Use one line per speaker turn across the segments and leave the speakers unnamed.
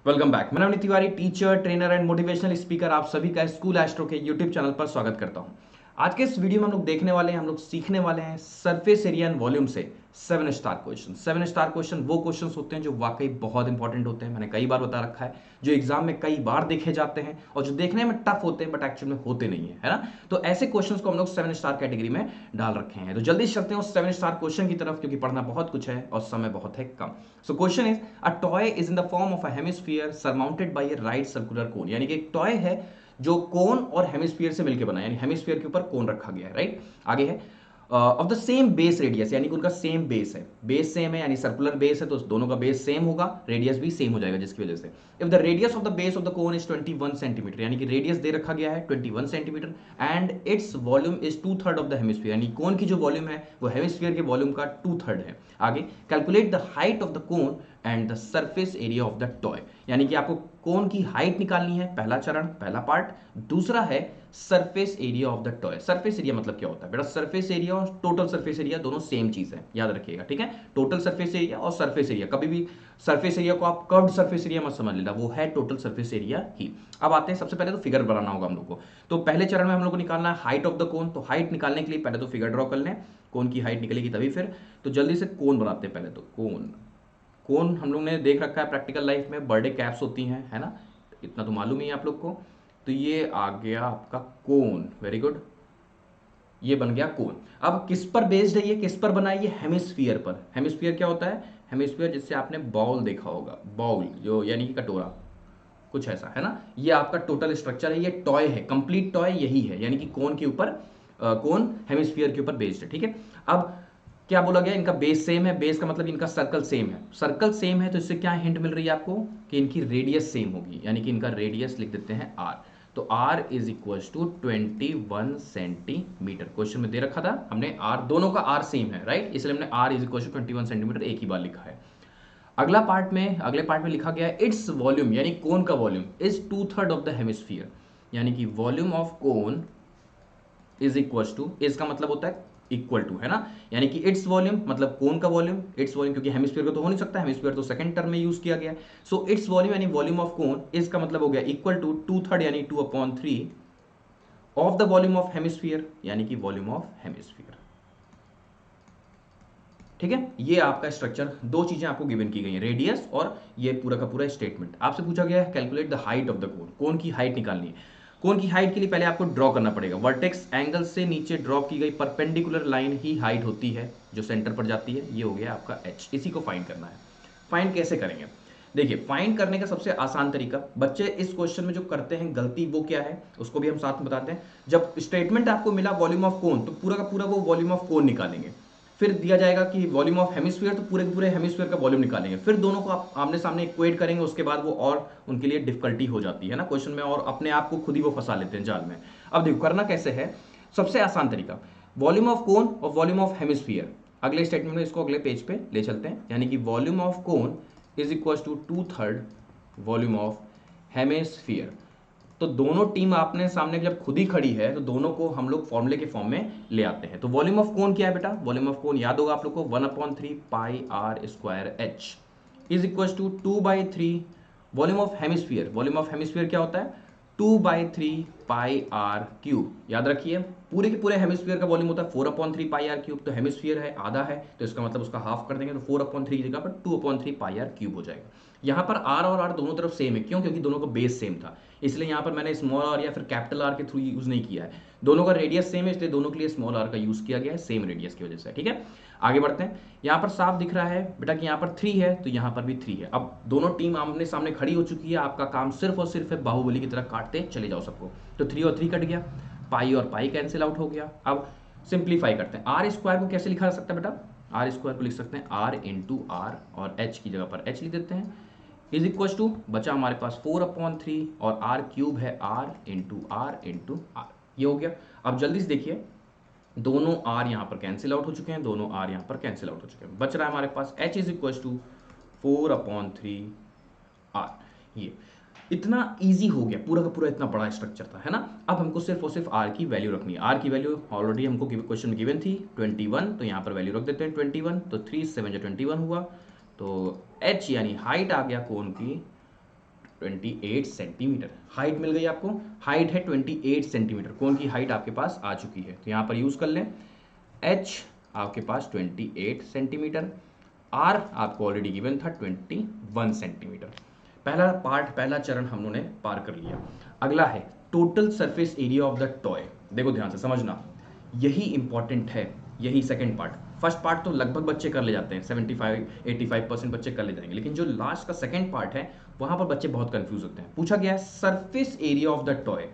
Welcome back. मैं Navneet Tiwari, teacher, trainer and motivational speaker, आप सभी का स्कूल एस्ट्रो के यूट्यूब चैनल पर स्वागत करता हूं। आज के इस वीडियो में हम लोग देखने वाले हैं, हम लोग सीखने वाले हैं सरफेस एरिया एंड वॉल्यूम से 7 स्टार क्वेश्चन। 7 स्टार क्वेश्चन वो क्वेश्चन होते हैं जो वाकई बहुत इंपॉर्टेंट होते हैं। मैंने कई बार बता रखा है, जो एग्जाम में कई बार देखे जाते हैं और जो देखने में टफ होते हैं बट एक्चुअल में होते नहीं है ना। तो ऐसे क्वेश्चंस को हम लोग 7 स्टार कैटेगरी में डाल रखे हैं। तो जल्दी चलते हैं उस 7 स्टार क्वेश्चन की तरफ, क्योंकि पढ़ना बहुत कुछ है और समय बहुत है कम। So question is, a toy is in the form of a hemisphere surmounted by a right circular cone. यानी कि एक टॉय है जो कोन और हेमिस्फीयर से मिलकर बना है, यानी हेमिस्फीयर के ऊपर कोन रखा गया है, राइट। आगे है of the same base radius, यानी कि उनका सेम बेस है, बेस सेम है, यानी सर्कुलर बेस है तो दोनों का बेस सेम होगा, रेडियस भी सेम हो जाएगा, जिसकी वजह से if the radius of the base of the cone is 21 centimetre, यानी कि रेडियस दे रखा गया है 21 centimetre and its volume is 2/3 of the hemisphere, यानी कोन की जो वॉल्यूम है वो हेमिस्फीयर के वॉल्यूम का 2/3 है। आगे calculate the height of the cone and the surface area of the toy, यानी कि आपको कोन की हाइट निकालनी है, पहला चरण, पहला पार्ट। दूसरा है surface area of the toy. Surface area मतलब क्या होता है बेटा? सरफेस एरिया और टोटल सरफेस एरिया दोनों सेम चीज है, याद रखिएगा, ठीक है। टोटल सरफेस एरिया और सरफेस एरिया, कभी भी सरफेस एरिया को आप कर्व्ड सरफेस एरिया मत समझ लेना, वो है टोटल सरफेस एरिया ही। अब आते हैं, सबसे पहले तो फिगर बनाना होगा हम लोग को। तो पहले चरण में हम लोग को निकालना है हाइट ऑफ द कोन। तो हाइट निकालने के लिए पहले तो फिगर ड्रॉ कर लें, कोन की हाइट निकलेगी तभी फिर। तो जल्दी से कोन बनाते हैं पहले तो। कोन कोन हम लोग ने देख रखा है प्रैक्टिकल लाइफ में, बर्थडे कैप्स होती हैं, है ना, इतना तो मालूम ही है आप लोग को। तो ये आ गया आपका कोन, वेरी गुड, ये बन गया कोन। अब किस पर बेस्ड है ये, किस पर बना है ये? हेमिस्फीयर पर। हेमिस्फीयर क्या होता है? हेमिस्फीयर जिससे आपने बाउल देखा होगा, बाउल जो यानी कि कटोरा, कुछ ऐसा है ना। ये आपका टोटल स्ट्रक्चर है, ये टॉय है, कंप्लीट टॉय यही है, यानी कि कोन के ऊपर, कोन हेमिस्फीयर के ऊपर बेस्ड है, ठीक है। अब क्या बोला गया? इनका बेस सेम है, बेस का मतलब इनका सर्कल सेम है। सर्कल सेम है तो इससे क्या हिंट मिल रही है आपको कि इनकी रेडियस सेम होगी, यानी कि इनका रेडियस लिख देते हैं आर। तो r is equal to 21 centimetre, question में दे रखा था हमने r, दोनों का r सेम है, राइट, इसलिए हमने r is equal to 21 centimetre एक ही बार लिखा है। अगले पार्ट में लिखा गया है इट्स वॉल्यूम, यानी कोन का volume is 2/3 of the hemisphere, यानी कि volume of cone is equal to, इसका मतलब होता है इक्वल टू, है ना, यानी कि इट्स वॉल्यूम मतलब कोन का वॉल्यूम, इट्स वॉल्यूम, क्योंकि हेमिस्फीयर को तो हो नहीं सकता, हेमिस्फीयर तो सेकंड टर्म में यूज किया गया है। सो इट्स वॉल्यूम यानी वॉल्यूम ऑफ कोन, इसका मतलब हो गया इक्वल टू 2/3 यानी 2/3 of the volume of hemisphere, यानी कि वॉल्यूम ऑफ हेमिस्फीयर, ठीक है। ये आपका स्ट्रक्चर, दो चीजें आपको गिवन की गई हैं, रेडियस और ये पूरा का पूरा स्टेटमेंट। आपसे पूछा गया है calculate the height of the cone, cone की हाइट निकालनी है। कोन की हाइट के लिए पहले आपको ड्रॉ करना पड़ेगा, वर्टेक्स एंगल से नीचे ड्रॉ की गई परपेंडिकुलर लाइन ही हाइट होती है जो सेंटर पर जाती है, ये हो गया आपका एच, इसी को फाइंड करना है। फाइंड कैसे करेंगे? देखिए, फाइंड करने का सबसे आसान तरीका, बच्चे इस क्वेश्चन में जो करते हैं गलती वो क्या है उसको भी हम साथ में बताते हैं। जब स्टेटमेंट आपको मिला वॉल्यूम ऑफ कोन, तो पूरा का पूरा वो वॉल्यूम ऑफ कोन निकालेंगे। फिर दिया जाएगा कि वॉल्यूम ऑफ हेमिस्फीयर, तो पूरे पूरे हेमिस्फीयर का वॉल्यूम निकालेंगे। फिर दोनों को आप आमने सामने इक्वेट करेंगे, उसके बाद वो और उनके लिए डिफिकल्टी हो जाती है ना क्वेश्चन में, और अपने आप को खुद ही वो फंसा लेते हैं जाल में। अब देखो करना कैसे है, सबसे आसान तरीका, वॉल्यूम ऑफ कोन और वॉल्यूम ऑफ हेमिस्फीयर, अगले स्टेटमेंट में इसको अगले पेज पे ले चलते हैं, यानी कि volume of cone is equal to 2/3 volume of hemisphere. तो दोनों टीम आपने सामने जब खुद ही खड़ी है तो दोनों को हम लोग फॉर्मूले के फॉर्म में ले आते हैं। तो वॉल्यूम ऑफ कोन क्या है बेटा? वॉल्यूम ऑफ कोन याद होगा आप लोग को, 1/3 pi r square h is equal to 2/3 volume of hemisphere. Volume of hemisphere क्या होता है? 2/3 पाई आर क्यूब। याद रखिए, पूरे के पूरे हेमिस्फीयर का वॉल्यूम होता है 4/3 पाई आर क्यूब। तो हेमिस्फीयर है, आधा है, तो इसका मतलब उसका हाफ कर देंगे, तो 4/3 की जगह पर 2/3 पाई आर क्यूब हो जाएगा। यहाँ पर आर और आर दोनों तरफ सेम है, क्यों? क्योंकि दोनों का बेस सेम था, इसलिए यहाँ पर मैंने स्मॉल आर या फिर कैपिटल आर के थ्रू यूज नहीं किया है। दोनों का रेडियस सेम है, इसलिए दोनों के लिए स्मॉल आर का यूज किया गया है, सेम रेडियस की वजह से, ठीक है। आगे बढ़ते हैं, यहाँ पर साफ दिख रहा है बेटा कि यहाँ पर 3 है, तो यहाँ पर भी 3 है। अब दोनों टीम आमने सामने खड़ी हो चुकी है, आपका काम सिर्फ और सिर्फ है बाहुबली की तरह काटते चले जाओ सबको। तो 3 और 3 कट गया, पाई और पाई कैंसिल आउट हो गया। अब सिंप्लीफाई करते हैं, आर स्क्वायर को कैसे लिखा जा सकता है बेटा? आर स्क्वायर को लिख सकते हैं आर इंटू आर, और एच की जगह पर एच लिख देते हैं, इज इक्वल टू, बचा हमारे पास 4/3 और आर क्यूब है r into r into r, ये हो गया। अब जल्दी से देखिए, दोनों आर यहाँ पर कैंसिल आउट हो चुके हैं, दोनों आर यहाँ पर कैंसिल आउट हो चुके हैं, बच रहा है हमारे पास h is equal to 4/3 r. ये इतना इजी हो गया, पूरा का पूरा इतना बड़ा स्ट्रक्चर था, है ना। अब हमको सिर्फ और सिर्फ आर की वैल्यू रखनी है। आर की वैल्यू ऑलरेडी हमको क्वेश्चन में गिवन थी 21, तो यहाँ पर वैल्यू रख देते हैं 21, तो 3 7 21 हुआ। तो h यानी हाइट आ गया कोन की 28 सेंटीमीटर हाइट मिल गई आपको। हाइट है 28 सेंटीमीटर, कोन की हाइट आपके पास आ चुकी है, तो यहाँ पर यूज कर लें। h आपके पास 28 सेंटीमीटर, r आपको ऑलरेडी गिवन था 21 सेंटीमीटर। पहला पार्ट, पहला चरण हम लोगों ने पार कर लिया। अगला है total surface area of the toy. देखो ध्यान से समझना, यही इंपॉर्टेंट है, यही सेकंड पार्ट। फर्स्ट पार्ट तो लगभग बच्चे कर ले जाते हैं, 75-85% बच्चे कर ले जाएंगे, लेकिन जो लास्ट का सेकंड पार्ट है वहां पर बच्चे बहुत कंफ्यूज होते हैं। पूछा गया है surface area of the toy,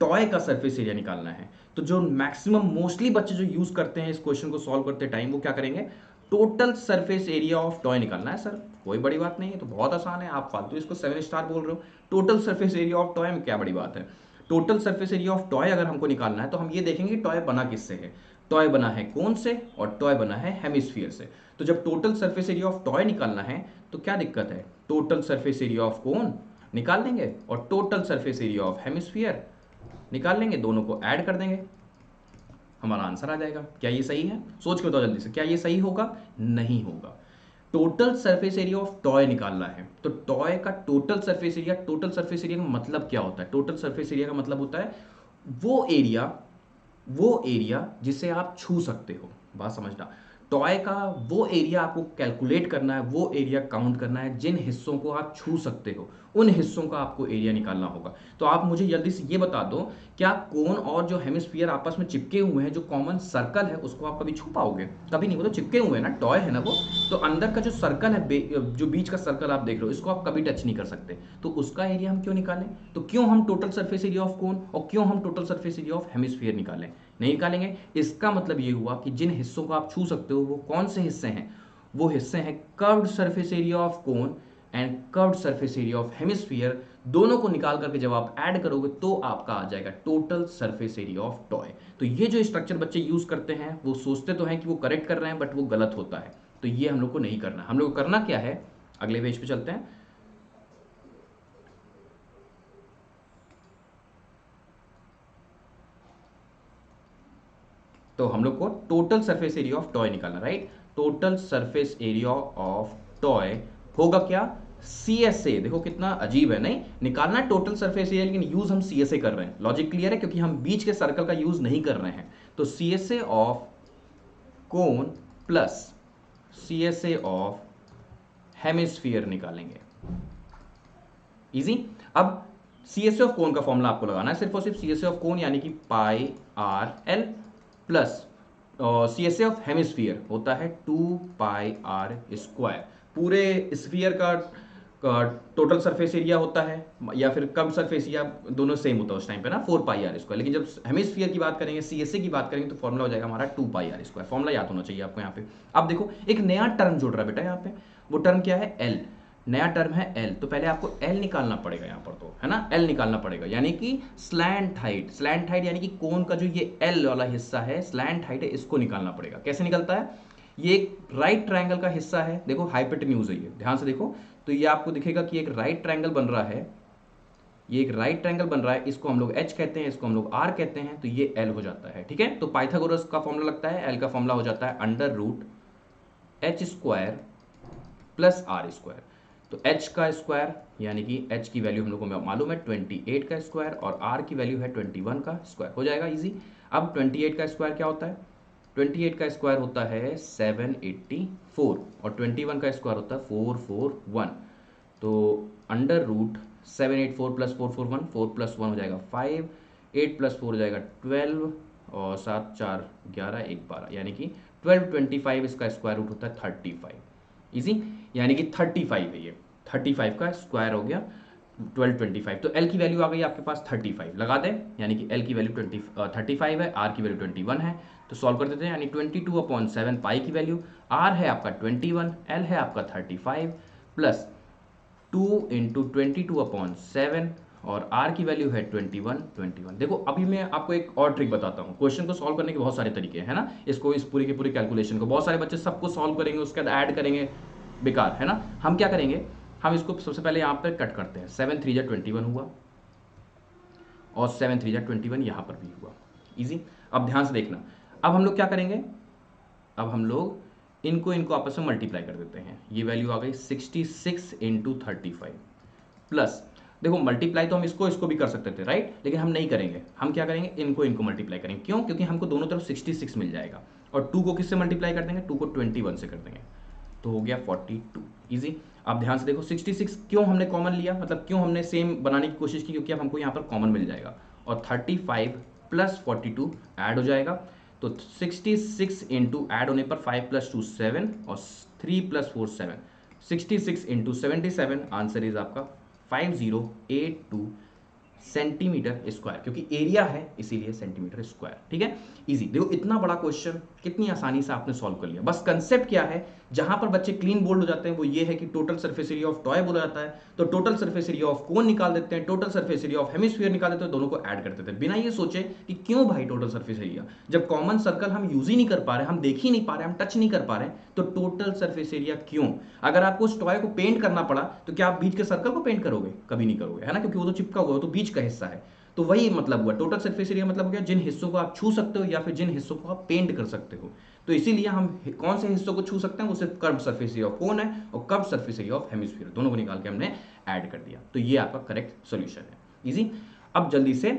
toy का सरफेस एरिया निकालना है। तो जो मैक्सिमम मोस्टली बच्चे जो यूज करते हैं इस क्वेश्चन को सॉल्व करते टाइम, वो क्या करेंगे, total surface area of toy निकालना है। सर कोई बड़ी बात नहीं है, तो बहुत आसान है, आप फालतू इसको 7 स्टार बोल रहे हो। Total surface area of toy में क्या बड़ी बात है। Total surface area of toy अगर हमको निकालना है तो हम ये देखेंगे टॉय बना किससे है। टॉय बना है कोन से और टॉय बना है हेमिस्फीयर से। तो जब total surface area of toy निकालना है तो क्या दिक्कत है, total surface area of cone निकाल लेंगे और total surface area of hemisphere निकाल लेंगे, दोनों को ऐड कर देंगे, हमारा आंसर आ जाएगा। क्या ये सही है, सोच के बताओ जल्दी से, क्या ये सही होगा, नहीं होगा। Total surface area of toy निकालना है तो टॉय का total surface area, total surface area का मतलब क्या होता है, टोटल सरफेस एरिया का मतलब होता है वो एरिया जिसे आप छू सकते हो। बात समझना, टॉय का वो एरिया आपको कैलकुलेट करना है, वो एरिया काउंट करना है जिन हिस्सों को आप छू सकते हो, उन हिस्सों का आपको एरिया निकालना होगा। तो आप मुझे जल्दी से ये बता दो, क्या कोन और जो हेमिस्फीयर आपस में चिपके हुए हैं, जो कॉमन सर्कल है उसको आप कभी छू पाओगे, कभी नहीं, वो तो चिपके हुए हैं ना, टॉय है ना वो। तो अंदर का जो सर्कल है, जो बीच का सर्कल आप देख रहे हो, इसको आप कभी टच नहीं कर सकते, तो उसका एरिया हम क्यों निकालें। तो क्यों हम total surface area of cone और क्यों हम total surface area of hemisphere निकालें, नहीं निकालेंगे। इसका मतलब ये हुआ कि जिन हिस्सों को आप छू सकते हो वो कौन से हिस्से हैं, वो हिस्से हैं curved surface area of cone and curved surface area of hemisphere. दोनों को निकाल करके जब आप ऐड करोगे तो आपका आ जाएगा total surface area of toy. तो ये जो स्ट्रक्चर बच्चे यूज करते हैं वो सोचते तो हैं कि वो करेक्ट कर रहे हैं, बट वो गलत होता है। तो ये हम लोग को नहीं करना, हम लोग को करना क्या है, अगले पेज पे चलते हैं। तो हम लोग को total surface area of toy निकालना, right. Total surface area of toy होगा क्या, CSA। देखो कितना अजीब है, नहीं निकालना है टोटल सरफेस एरिया, लेकिन यूज हम CSA कर रहे हैं। लॉजिक क्लियर है, क्योंकि हम बीच के सर्कल का यूज नहीं कर रहे हैं। तो CSA of cone plus CSA of hemisphere निकालेंगे, इजी। अब CSA ऑफ कोन का फॉर्मूला आपको लगाना है सिर्फ और सिर्फ, CSA ऑफ कोन यानी कि pi r l plus CSA of hemisphere होता है 2 पाई आर स्क्वायर। पूरे स्फीयर का टोटल सरफेस एरिया होता है, या फिर कम सरफेस एरिया, दोनों सेम होता है उस टाइम पे ना, 4 पाई आर स्क्वायर। लेकिन जब हेमिस्फीयर की बात करेंगे, CSA की बात करेंगे, तो फॉर्मूला हो जाएगा हमारा 2 पाई आर स्क्वायर। फॉर्मूला याद होना चाहिए आपको यहाँ पे। अब देखो एक नया टर्म जुड़ रहा है बेटा यहाँ पे, वो टर्म क्या है, एल। नया टर्म है एल, तो पहले आपको एल निकालना पड़ेगा यहाँ पर, तो है ना, एल निकालना पड़ेगा, यानी कि स्लैंट हाइट। स्लैंट हाइट यानी कि कोन का जो ये एल वाला हिस्सा है, स्लैंट हाइट है, इसको निकालना पड़ेगा। कैसे निकलता है, ये एक राइट ट्रायंगल का हिस्सा है, देखो हाइपोटेन्यूज है ये, ध्यान से देखो। तो ये आपको दिखेगा कि एक राइट ट्रायंगल बन रहा है, ये एक राइट ट्रायंगल बन रहा है, इसको हम लोग एच कहते हैं, इसको हम लोग आर कहते हैं, तो ये एल हो जाता है, ठीक है। तो पाइथागोरस का फॉर्मूला लगता है, एल का फॉर्मूला हो जाता है under root h square plus r square. तो h का स्क्वायर यानी कि h की वैल्यू हम लोग को मालूम है 28 का स्क्वायर, और r की वैल्यू है 21 का स्क्वायर, हो जाएगा इजी। अब 28 का स्क्वायर क्या होता है, 28 का स्क्वायर होता है 784 और 21 का स्क्वायर होता है 441। तो अंडर रूट 784 प्लस 441, 4 प्लस 1 हो जाएगा 5, 8 प्लस 4 हो जाएगा 12, और 7 4 11 1 12, यानी कि 1225 इसका स्क्वायर रूट होता है 35, इजी। यानी कि 35 है ये, 35 का स्क्वायर हो गया 1225। तो L की वैल्यू आ गई आपके पास 35, लगा दें, यानी कि L की वैल्यू 35 है, R की वैल्यू 21 है। तो सॉल्व कर देते हैं, यानी 22/7 पाई की वैल्यू, R है आपका 21, L है आपका 35 प्लस 2 इंटू 22/7 और R की वैल्यू है 21। देखो अभी मैं आपको एक और ट्रिक बताता हूँ, क्वेश्चन को सॉल्व करने के बहुत सारे तरीके हैं ना, इसको इस पूरी की पूरी कैलकुलेशन को बहुत सारे बच्चे सबको सॉल्व करेंगे, उसके बाद ऐड करेंगे, बेकार है ना। हम क्या करेंगे, हम इसको सबसे पहले यहाँ पर कट करते हैं, 7 3 जा 21 हुआ और 7 3 जा 21 यहाँ पर भी हुआ, इजी। अब ध्यान से देखना, अब हम लोग क्या करेंगे, अब हम लोग इनको आपस में मल्टीप्लाई कर देते हैं। ये वैल्यू आ गई 66 इंटू 35, प्लस, देखो मल्टीप्लाई तो हम इसको इसको भी कर सकते थे राइट, लेकिन हम नहीं करेंगे। हम क्या करेंगे, इनको इनको मल्टीप्लाई करेंगे। क्यों? क्योंकि हमको दोनों तरफ 66 मिल जाएगा, और 2 को किससे मल्टीप्लाई कर देंगे, 2 को 21 से कर देंगे, तो हो गया 42। इजी। अब ध्यान से देखो 66 क्यों हमने कॉमन लिया, मतलब क्यों हमने सेम बनाने की कोशिश की, क्योंकि अब हमको यहाँ पर कॉमन मिल जाएगा, और 35 प्लस 42 ऐड हो जाएगा, तो 66 इंटू ऐड होने पर 5 प्लस 2 7 और 3 प्लस 4 7, 66 इंटू 77, आंसर इज आपका 5082 सेंटीमीटर स्क्वायर, क्योंकि एरिया है इसीलिए सेंटीमीटर स्क्वायर। ठीक है, इजी। देखो इतना बड़ा क्वेश्चन कितनी आसानी से आपने सॉल्व कर लिया। बस कंसेप्ट क्या है, जहां पर बच्चे क्लीन बोल्ड हो जाते हैं वो ये है कि total surface area of toy बोला जाता है, तो total surface area of cone निकाल देते हैं, total surface area of hemisphere निकाल देते हैं, दोनों को ऐड कर देते हैं, बिना ये सोचे कि क्यों भाई टोटल सरफेस एरिया, जब कॉमन सर्कल हम यूज ही नहीं कर पा रहे, हम देख ही नहीं पा रहे, हम टच नहीं कर पा रहे, तो टोटल सरफेस एरिया क्यों? अगर आपको उस टॉय को पेंट करना पड़ा तो क्या आप बीच के सर्कल को पेंट करोगे? कभी नहीं करोगे, है ना, क्योंकि वो तो चिपका हुआ है, तो बीच का हिस्सा है। तो वही मतलब हुआ टोटल सरफेस एरिया, मतलब हो गया जिन हिस्सों को आप छू सकते हो या फिर जिन हिस्सों को आप पेंट कर सकते हो। तो इसीलिए हम कौन से हिस्सों को छू सकते हैं, वो सिर्फ curve surface area of cone है और curve surface area of hemisphere, दोनों को निकाल के हमने ऐड कर दिया। तो ये आपका करेक्ट सोल्यूशन है। इजी। अब जल्दी से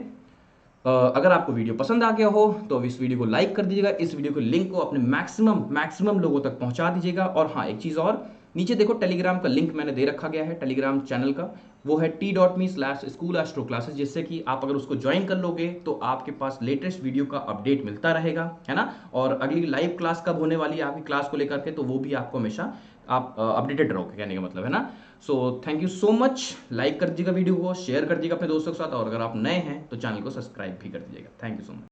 अगर आपको वीडियो पसंद आ गया हो तो इस वीडियो को लाइक कर दीजिएगा, इस वीडियो के लिंक को अपने मैक्सिमम लोगों तक पहुंचा दीजिएगा। और हाँ, एक चीज़ और, नीचे देखो टेलीग्राम का लिंक मैंने दे रखा गया है, टेलीग्राम चैनल का, वो है t.me/schoolastro-classes, जिससे कि आप अगर उसको ज्वाइन कर लोगे तो आपके पास लेटेस्ट वीडियो का अपडेट मिलता रहेगा, है ना। और अगली लाइव क्लास कब होने वाली है आपकी क्लास को लेकर के, तो वो भी आपको हमेशा आप अपडेटेड रहोगे, कहने का मतलब, है ना। So thank you so much. Like कर दीजिएगा वीडियो को, शेयर कर दीजिएगा अपने दोस्तों के साथ, और अगर आप नए हैं तो चैनल को सब्सक्राइब भी कर दीजिएगा। Thank you so much.